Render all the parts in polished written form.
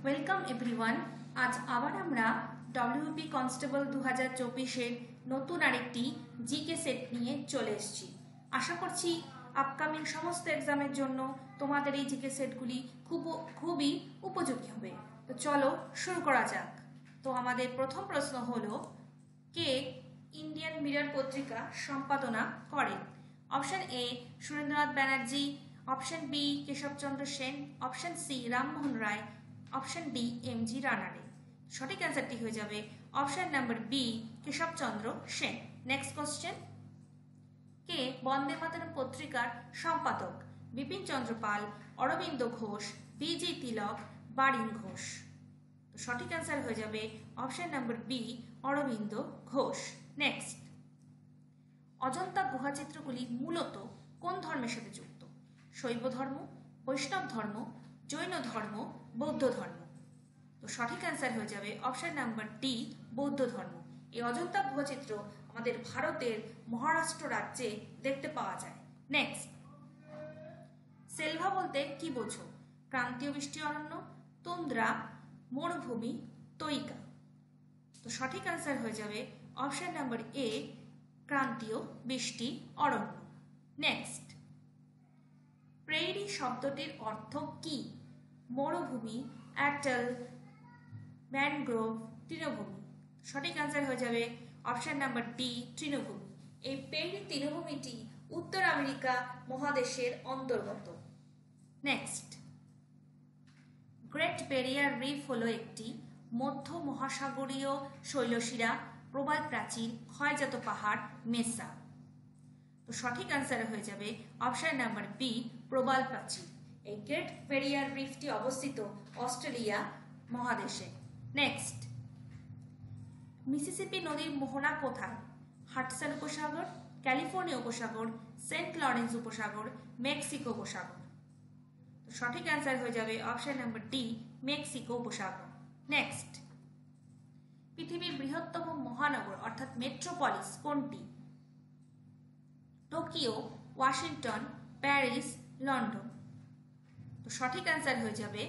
Welcome everyone. আজ আবার আমরা ডব্লিউপি কনস্টেবল 2024-এর নতুন আরেকটি জিকে সেট নিয়ে চলে এসেছি। আশা করছি আপকামিং সমস্ত এক্সামের জন্য তোমাদের এই জিকে সেটগুলি খুবই উপযোগী হবে। তো চলো শুরু করা যাক। তো আমাদের প্রথম প্রশ্ন হলো, কে ইন্ডিয়ান মিরর পত্রিকা সম্পাদনা করেন? Option A Surendranath Banerjee, option B Keshab Chandra Sen, option C Rammohan Roy, option D M G. Ranade. সঠিক অ্যান্সারটি হয়ে যাবে option number B Keshab Chandra Sen. Next question, কে বন্দে মাতরম পত্রিকার সম্পাদক? বিপিন চন্দ্র পাল, অরবিন্দ ঘোষ, বি.জি. তিলক, বারিন ঘোষ। তো সঠিক অ্যান্সার হয়ে যাবে option number B Aurobindo Ghosh. Next, Ajanta গুহাচিত্রগুলি মূলত কোন ধর্মের সাথে যুক্ত? শৈব ধর্ম, বৈষ্ণব ধর্ম, জৈন ধর্ম, বৌদ্ধ ধর্ম। তো সঠিক অ্যান্সার হয়ে যাবে অপশন নাম্বার ডি বৌদ্ধ ধর্ম। এই অজন্তা গুহাচিত্র আমাদের ভারতের মহারাষ্ট্র রাজ্যে দেখতে পাওয়া যায়। নেক্সট, সেলভা বলতে কি বোঝো? ক্রান্তীয় বৃষ্টি অরণ্য, তুন্দ্রা, মরুভূমি, তৈকা। তো সঠিক অ্যান্সার হয়ে যাবে অপশন নাম্বার এ ক্রান্তীয় বৃষ্টি অরণ্য। নেক্সট, প্রেইরি শব্দটির অর্থ কি? মরুভূমি, অ্যাটল, ম্যানগ্রোভ, তৃণভূমি। সঠিক অ্যান্সার হয়ে যাবে অপশন নাম্বার ডি তৃণভূমি। এই প্রেইরি তৃণভূমিটি উত্তর আমেরিকা মহাদেশের অন্তর্গত। নেক্সট, গ্রেট ব্যারিয়ার রিফ হলো একটি মধ্য মহাসাগরীয় শৈলশিরা, প্রবাল প্রাচীর, ক্ষয়জাত পাহাড়, মেসা। তো সঠিক অ্যান্সার হয়ে যাবে অপশন নাম্বার বি প্রবাল প্রাচীর। এই গ্রেট ব্যারিয়ার রিফটি অবস্থিত অস্ট্রেলিয়া মহাদেশে। নেক্সট, মিসিসিপি নদীর মোহনা কোথায়? হাডসন উপসাগর, ক্যালিফোর্নিয়া উপসাগর, সেন্ট লরেন্স উপসাগর, মেক্সিকো উপসাগর। তো সঠিক অ্যান্সার হয়ে যাবে অপশন নাম্বার ডি মেক্সিকো উপসাগর। নেক্সট, পৃথিবীর বৃহত্তম মহানগর অর্থাৎ মেট্রোপলিস কোনটি? Tokyo, Washington, Paris, London. তো সঠিক অ্যান্সার হয়ে যাবে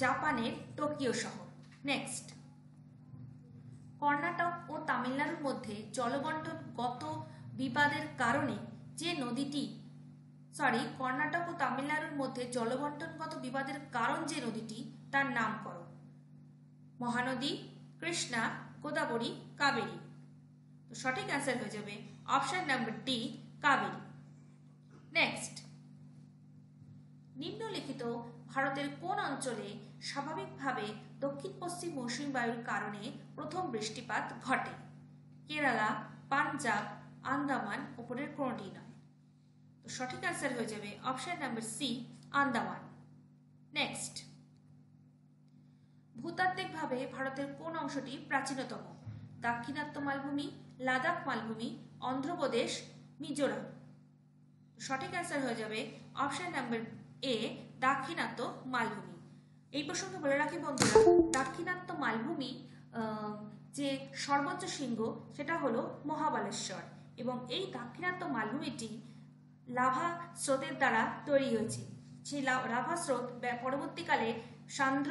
জাপানের টোকিও শহর। নেক্সট, কর্ণাটক ও তামিলনাড়ুর মধ্যে জলবন্টনগত বিবাদের কারণে যে নদীটি কর্ণাটক ও তামিলনাড়ুর মধ্যে জলবন্টনগত বিবাদের কারণ যে নদীটি তার নাম করো। মহানদী, কৃষ্ণা, গোদাবরী, কাবেরী। তো সঠিক অ্যান্সার হয়ে যাবে option number D Kaveri. Next, নিম্নলিখিত ভারতের কোন অঞ্চলে স্বাভাবিকভাবে দক্ষিণ পশ্চিম মৌসুমী বায়ুর কারণে প্রথম বৃষ্টিপাত ঘটে? কেরালা, পাঞ্জাব, আন্দামান, উপরের কোনটি নয়। তো সঠিক অ্যান্সার হয়ে যাবে option number C Andaman. Next, ভূতাত্ত্বিকভাবে ভারতের কোন অংশটি প্রাচীনতম? দাক্ষিণাত্য মালভূমি, লাদাখ মালভূমি, অন্ধ্রপ্রদেশ, মিজোরাম। সঠিক অ্যান্সার হয়ে যাবে অপশন নাম্বার এ দাক্ষিণাত্য মালভূমি। এই প্রসঙ্গে বলে রাখি বন্ধুরা, দাক্ষিণাত্য মালভূমি যে সর্বোচ্চ শৃঙ্গ সেটা হলো মহাবালেশ্বর, এবং এই দাক্ষিণাত্য মালভূমিটি লাভা স্রোতের দ্বারা তৈরি হয়েছে। সেই লাভা স্রোত পরবর্তীকালে সান্দ্র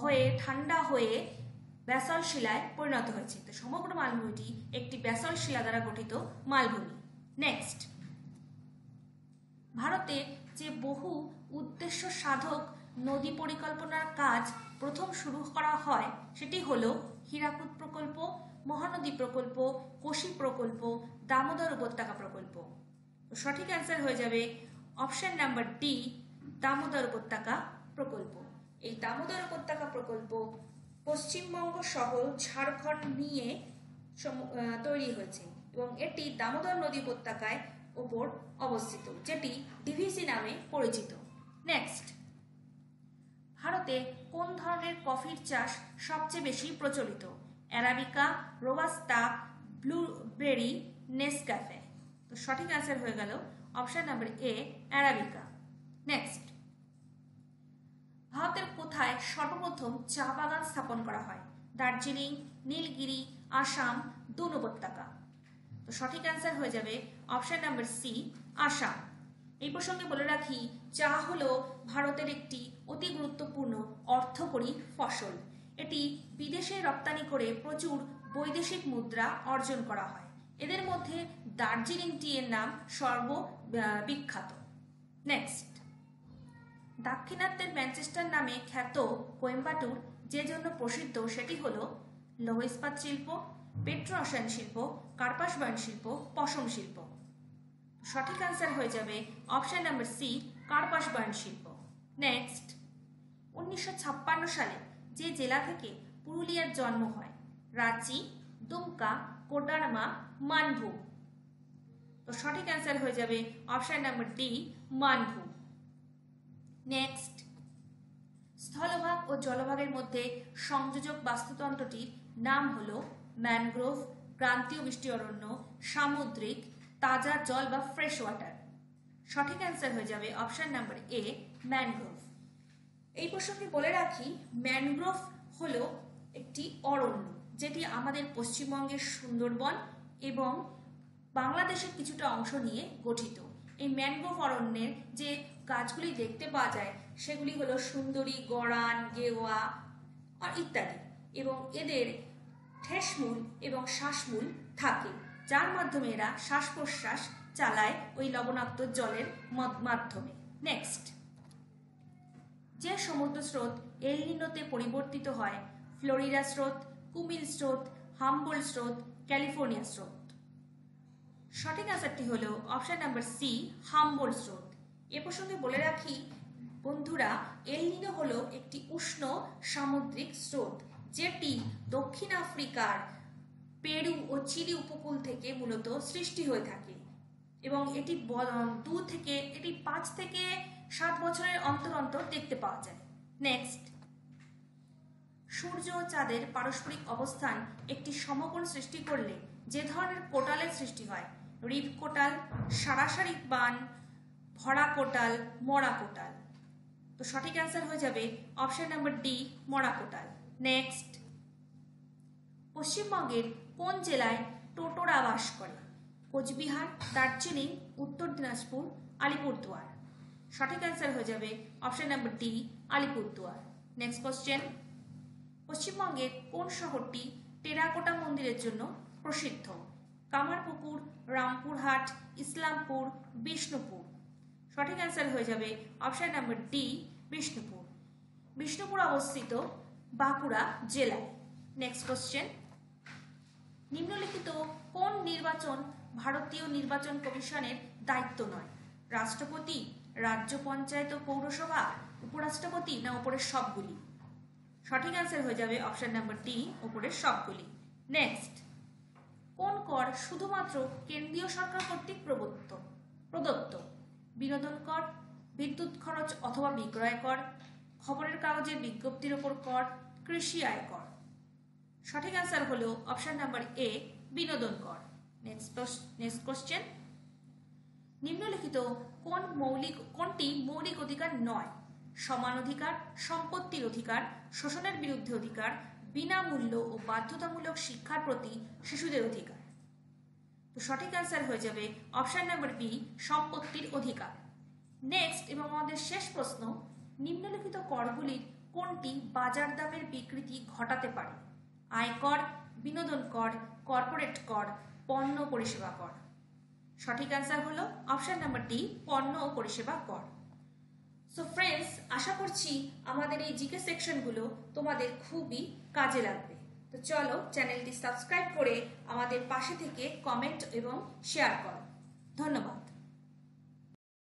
হয়ে ঠান্ডা হয়ে ব্যাসল্ট শিলায় পরিণত হয়েছে। তো সমগ্র মালভূমিটি একটি ব্যাসল্ট শিলা দ্বারা গঠিত মালভূমি। নেক্সট, ভারতে যে বহু উদ্দেশ্য সাধক নদী পরিকল্পনার কাজ প্রথম শুরু করা হয় সেটি হলো হীরাকুদ প্রকল্প, মহানদী প্রকল্প, কোশি প্রকল্প, দামোদর উপত্যকা প্রকল্প। সঠিক অ্যান্সার হয়ে যাবে অপশন নাম্বার ডি দামোদর উপত্যকা প্রকল্প। এই দামোদর উপত্যকা প্রকল্প পশ্চিমবঙ্গ সহ ঝাড়খণ্ড নিয়ে তৈরি হয়েছে, এবং এটি দামোদর নদী উপত্যকায় উপর অবস্থিত, যেটি ডিভিসি নামে পরিচিত। নেক্সট, ভারতে কোন ধরনের কফির চাষ সবচেয়ে বেশি প্রচলিত? Arabica, robusta, blueberry, Nescafe. তো সঠিক অ্যান্সার হয়ে গেল option number A arabica. Next, ভারতের কোথায় সর্বপ্রথম চা বাগান স্থাপন করা হয়? দার্জিলিং, নীলগিরি, আসাম, দুন উপত্যকা। তো সঠিক অ্যান্সার হয়ে যাবে অপশন নাম্বার সি আসাম। এই প্রসঙ্গে বলে রাখি, চা হলো ভারতের একটি অতি গুরুত্বপূর্ণ অর্থ অর্থকরী ফসল। এটি বিদেশে রপ্তানি করে প্রচুর বৈদেশিক মুদ্রা অর্জন করা হয়। এদের মধ্যে দার্জিলিং টি এর নাম সর্ববিখ্যাত। নেক্সট, দাক্ষিণাত্যের ম্যানচেস্টার নামে খ্যাত কোয়েম্বাটুর যে জন্য প্রসিদ্ধ সেটি হলো লৌহ ইস্পাত শিল্প, পেট্রো রসায়ন শিল্প, কার্পাস বয়ন শিল্প, পশম শিল্প। সঠিক অ্যান্সার হয়ে যাবে অপশন নাম্বার সি, কার্পাস বয়ন শিল্প। নেক্সট, 1956 সালে যে জেলা থেকে পুরুলিয়ার জন্ম হয়, রাঁচি, দুমকা, কোডারমা, মানভূম। তো সঠিক অ্যান্সার হয়ে যাবে option number D, Manbhum. Next, স্থলভাগ ও জলভাগের মধ্যে সংযোজক বাস্তুতন্ত্রটির নাম হলো ম্যানগ্রোভ, ক্রান্তীয় বৃষ্টি অরণ্য, সামুদ্রিক, তাজা জল বা ফ্রেশ ওয়াটার। সঠিক অ্যান্সার হয়ে যাবে অপশন নাম্বার এ, ম্যানগ্রোভ। এই প্রসঙ্গে বলে রাখি, ম্যানগ্রোভ হলো একটি অরণ্য যেটি আমাদের পশ্চিমবঙ্গের সুন্দরবন এবং বাংলাদেশের কিছুটা অংশ নিয়ে গঠিত। এই ম্যানগ্রোভ অরণ্যের যে গাছগুলি দেখতে পাওয়া যায় সেগুলি হলো সুন্দরী, গড়ান, গেওয়া আর ইত্যাদি, এবং এদের ঠেসমূল এবং শ্বাসমূল থাকে, যার মাধ্যমে এরা শ্বাস প্রশ্বাস চালায় ওই লবণাক্ত জলের মাধ্যমে। নেক্সট, যে সমুদ্র স্রোত এল নিনোতে পরিবর্তিত হয়, ফ্লোরিডা স্রোত, কুমিল স্রোত, হাম্বোল্ট স্রোত, ক্যালিফোর্নিয়া স্রোত। সঠিক অ্যান্সারটি হলো অপশন নাম্বার সি, হাম্বোল্ট স্রোত। এ প্রসঙ্গে বলে রাখি বন্ধুরা, এল নিনো হলো একটি উষ্ণ সামুদ্রিক স্রোত যেটি দক্ষিণ আফ্রিকার পেরু ও চিলি উপকূল থেকে মূলত সৃষ্টি হয়ে থাকে, এবং এটি 5 থেকে 7 বছরের অন্তর অন্তর দেখতে পাওয়া যায়। নেক্সট, সূর্য ও চাঁদের পারস্পরিক অবস্থান একটি সমকোণ সৃষ্টি করলে যে ধরনের কোটালের সৃষ্টি হয়, রিব কোটাল, সারাসারি বান, ভরা কোটাল, মরা কোটাল। তো সঠিক অ্যান্সার হয়ে যাবে অপশন নাম্বার ডি, মরা কোটাল। নেক্সট, পশ্চিমবঙ্গের কোন জেলায় টোটোরা বাস করে, কোচবিহার, দার্জিলিং, উত্তর দিনাজপুর, আলিপুরদুয়ার। সঠিক অ্যান্সার হয়ে যাবে option number D, Alipurduar. Next question, পশ্চিমবঙ্গের কোন শহরটি টেরাকোটা মন্দিরের জন্য প্রসিদ্ধ, কামারপুকুর, রামপুরহাট, ইসলামপুর, বিষ্ণুপুর। সঠিক অ্যান্সার হয়ে যাবে option number D, Bishnupur. Bishnupur অবস্থিত বাঁকুড়া জেলায়। নেক্সট কোশ্চেন, নিম্নলিখিত কোন নির্বাচন ভারতীয় নির্বাচন কমিশনের দায়িত্ব নয়, রাষ্ট্রপতি, রাজ্য পঞ্চায়েত ও পৌরসভা, উপরাষ্ট্রপতি না উপরের সবগুলি। সঠিক অ্যান্সার হয়ে যাবে অপশন নাম্বার ডি, উপরের সবগুলি। নেক্সট, কোন কর শুধুমাত্র কেন্দ্রীয় সরকার কর্তৃক প্রদত্ত, বিনোদন কর, বিদ্যুৎ খরচ অথবা বিক্রয় কর, খবরের কাগজের বিজ্ঞপ্তির ওপর কর, কৃষি আয় কর। সঠিক অ্যান্সার হলো অপশন নাম্বার এ, বিনোদন কর। নেক্সট কোশ্চেন, নিম্নলিখিত কোনটি মৌলিক অধিকার নয়, সমান অধিকার, সম্পত্তির অধিকার, শোষণের বিরুদ্ধে অধিকার, বিনামূল্য ও বাধ্যতামূলক শিক্ষার প্রতি শিশুদের অধিকার। তো সঠিক অ্যান্সার হয়ে যাবে অপশন নাম্বার বি, সম্পত্তির অধিকার। নেক্সট এবং আমাদের শেষ প্রশ্ন, নিম্নলিখিত করগুলির কোনটি বাজার দামের বিকৃতি ঘটাতে পারে, আয়কর, বিনোদন কর, কর্পোরেট কর, পণ্য পরিষেবা কর। সঠিক অ্যান্সার হলো অপশন নাম্বার ডি, পণ্য ও পরিষেবা কর। সো ফ্রেন্ডস, আশা করছি আমাদের এই জিকে সেকশনগুলো তোমাদের খুবই কাজে লাগবে। তো চলো চ্যানেলটি সাবস্ক্রাইব করে আমাদের পাশে থেকে কমেন্ট এবং শেয়ার করো। ধন্যবাদ।